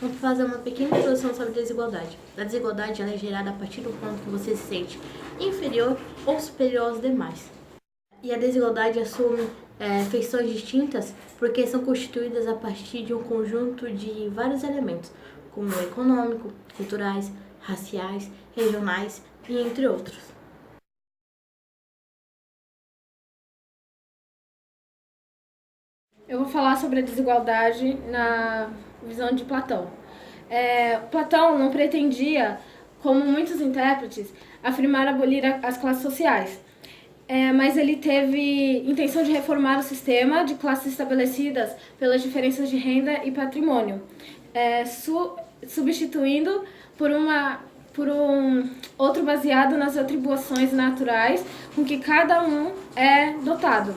Vamos fazer uma pequena introdução sobre desigualdade. A desigualdade ela é gerada a partir do ponto que você se sente inferior ou superior aos demais. E a desigualdade assume feições distintas porque são constituídas a partir de um conjunto de vários elementos, como econômico, culturais, raciais, regionais e entre outros. Eu vou falar sobre a desigualdade na visão de Platão. Platão não pretendia, como muitos intérpretes, afirmar abolir as classes sociais, mas ele teve intenção de reformar o sistema de classes estabelecidas pelas diferenças de renda e patrimônio, substituindo por um outro baseado nas atribuições naturais com que cada um é dotado.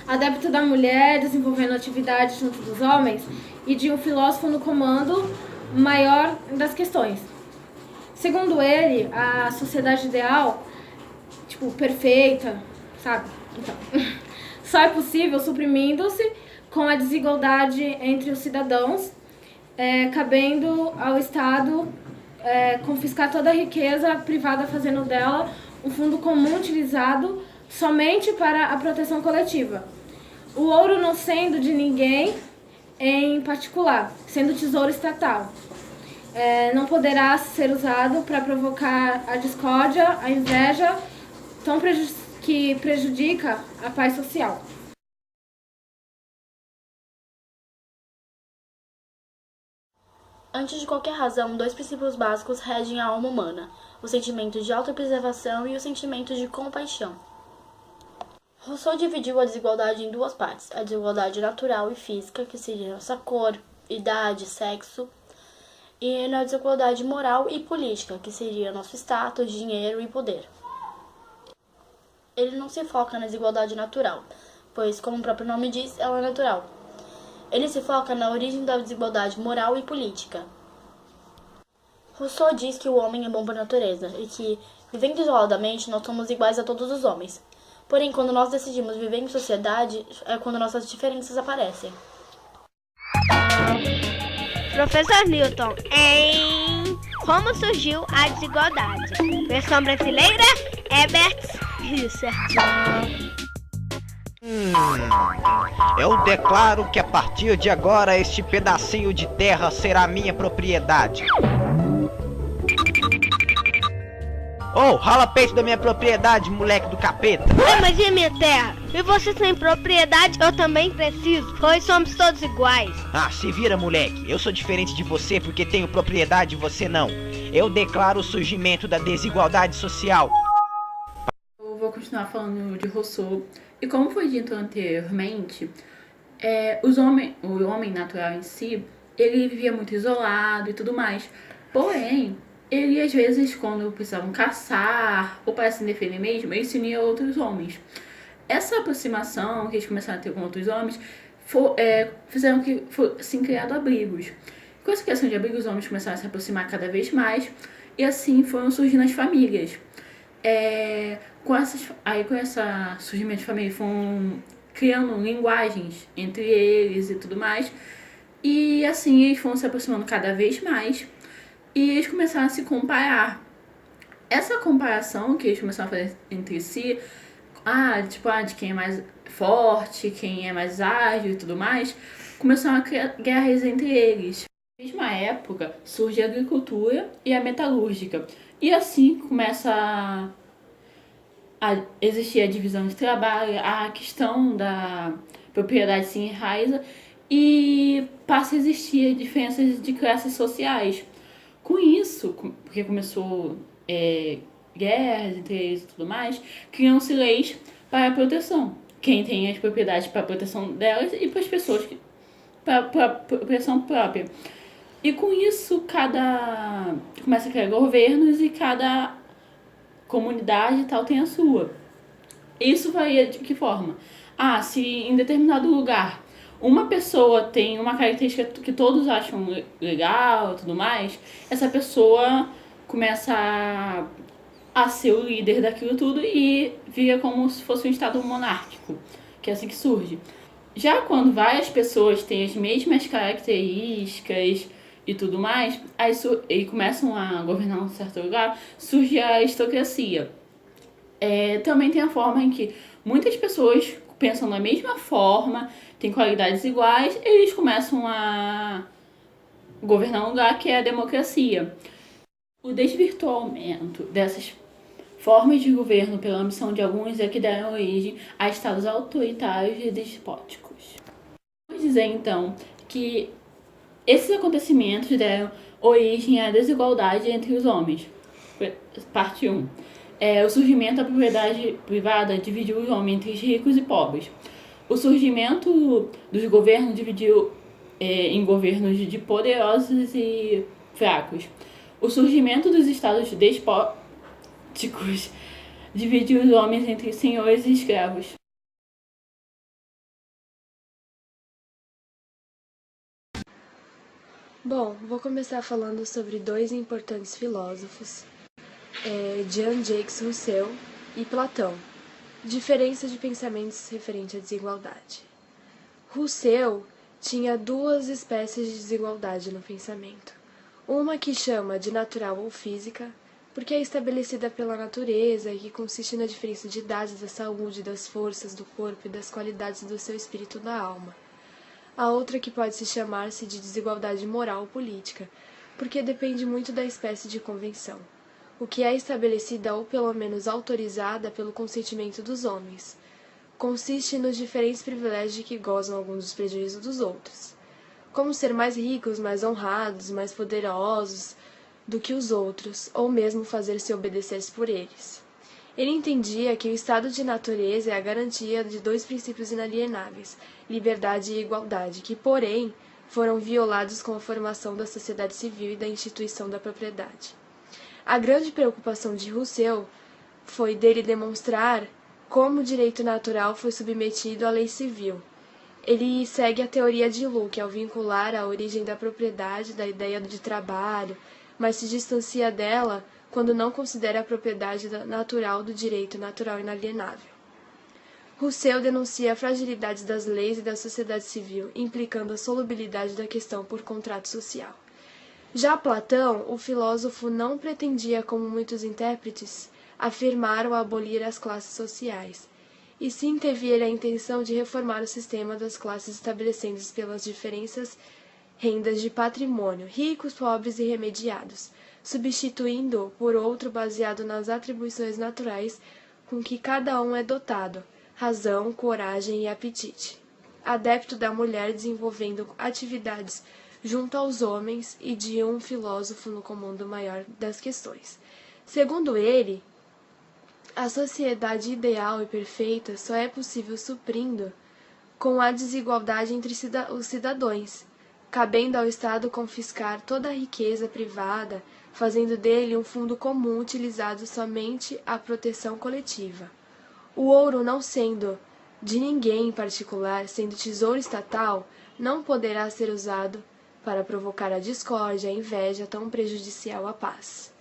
Adepto da mulher, desenvolvendo atividades junto dos homens, e de um filósofo no comando maior das questões. Segundo ele, a sociedade ideal, perfeita, sabe? Então, só é possível suprimindo-se com a desigualdade entre os cidadãos, cabendo ao Estado confiscar toda a riqueza privada, fazendo dela um fundo comum utilizado somente para a proteção coletiva. O ouro não sendo de ninguém em particular, sendo tesouro estatal. Não poderá ser usado para provocar a discórdia, a inveja, que prejudica a paz social. Antes de qualquer razão, dois princípios básicos regem a alma humana: o sentimento de autopreservação e o sentimento de compaixão. Rousseau dividiu a desigualdade em duas partes: a desigualdade natural e física, que seria nossa cor, idade, sexo, e na desigualdade moral e política, que seria nosso status, dinheiro e poder. Ele não se foca na desigualdade natural, pois, como o próprio nome diz, ela é natural. Ele se foca na origem da desigualdade moral e política. Rousseau diz que o homem é bom por natureza e que, vivendo isoladamente, nós somos iguais a todos os homens. Porém, quando nós decidimos viver em sociedade, é quando nossas diferenças aparecem. Professor Newton, em Como Surgiu a Desigualdade? Versão brasileira, Herbert Richard. Eu declaro que a partir de agora este pedacinho de terra será minha propriedade. Oh, rala peito da minha propriedade, moleque do capeta. Mas e a minha terra? E você sem propriedade, eu também preciso, pois somos todos iguais. Ah, se vira, moleque. Eu sou diferente de você porque tenho propriedade e você não. Eu declaro o surgimento da desigualdade social. Eu vou continuar falando de Rousseau. E como foi dito anteriormente, o homem natural em si, ele vivia muito isolado e tudo mais. Porém, ele às vezes, quando precisavam caçar ou para se defender mesmo, ele se unia a outros homens. Essa aproximação que eles começaram a ter com outros homens fizeram que fossem criados abrigos. Com essa criação de abrigos, os homens começaram a se aproximar cada vez mais e assim foram surgindo as famílias. Com esse surgimento de família, foram criando linguagens entre eles e tudo mais. E assim eles foram se aproximando cada vez mais e eles começaram a se comparar. Essa comparação que eles começaram a fazer entre si, de quem é mais forte, quem é mais ágil e tudo mais, começaram a criar guerras entre eles. Na mesma época, surge a agricultura e a metalúrgica. E assim começa a existir a divisão de trabalho, a questão da propriedade se enraiza e passa a existir diferenças de classes sociais. Com isso, porque começou guerras entre eles e tudo mais, criam-se leis para a proteção. Quem tem as propriedades para a proteção delas e para as pessoas para a proteção própria. E com isso, começa a criar governos e cada comunidade e tal tem a sua. Isso varia de que forma? Se em determinado lugar uma pessoa tem uma característica que todos acham legal e tudo mais, essa pessoa começa a ser o líder daquilo tudo e vira como se fosse um estado monárquico, que é assim que surge. Já quando várias pessoas têm as mesmas características e tudo mais, e começam a governar um certo lugar, surge a aristocracia. Também tem a forma em que muitas pessoas pensam da mesma forma, têm qualidades iguais, eles começam a governar um lugar que é a democracia. O desvirtuamento dessas formas de governo pela ambição de alguns é que deram origem a estados autoritários e despóticos. Vamos dizer, então, que esses acontecimentos deram origem à desigualdade entre os homens. Parte 1. O surgimento da propriedade privada dividiu os homens entre ricos e pobres. O surgimento dos governos dividiu em governos de poderosos e fracos. O surgimento dos estados despóticos dividiu os homens entre senhores e escravos. Bom, vou começar falando sobre dois importantes filósofos, Jean-Jacques Rousseau e Platão. Diferença de pensamentos referente à desigualdade. Rousseau tinha duas espécies de desigualdade no pensamento. Uma que chama de natural ou física, porque é estabelecida pela natureza e que consiste na diferença de idades, da saúde, das forças do corpo e das qualidades do seu espírito da alma. A outra que pode se chamar-se de desigualdade moral ou política, porque depende muito da espécie de convenção, o que é estabelecida ou pelo menos autorizada pelo consentimento dos homens. Consiste nos diferentes privilégios de que gozam alguns dos prejuízos dos outros, como ser mais ricos, mais honrados, mais poderosos do que os outros, ou mesmo fazer-se obedecer por eles. Ele entendia que o estado de natureza é a garantia de dois princípios inalienáveis, liberdade e igualdade, que, porém, foram violados com a formação da sociedade civil e da instituição da propriedade. A grande preocupação de Rousseau foi dele demonstrar como o direito natural foi submetido à lei civil. Ele segue a teoria de Locke ao vincular a origem da propriedade da ideia de trabalho, mas se distancia dela quando não considera a propriedade natural do direito natural inalienável. Rousseau denuncia a fragilidade das leis e da sociedade civil, implicando a solubilidade da questão por contrato social. Já Platão, o filósofo, não pretendia, como muitos intérpretes, afirmar ou abolir as classes sociais, e sim teve ele a intenção de reformar o sistema das classes estabelecidas pelas diferentes rendas de patrimônio, ricos, pobres e remediados, substituindo por outro baseado nas atribuições naturais com que cada um é dotado, razão, coragem e apetite. Adepto da mulher desenvolvendo atividades junto aos homens e de um filósofo no comando maior das questões. Segundo ele, a sociedade ideal e perfeita só é possível suprindo com a desigualdade entre os cidadãos, cabendo ao Estado confiscar toda a riqueza privada, fazendo dele um fundo comum utilizado somente à proteção coletiva. O ouro, não sendo de ninguém em particular, sendo tesouro estatal, não poderá ser usado para provocar a discórdia, a inveja tão prejudicial à paz.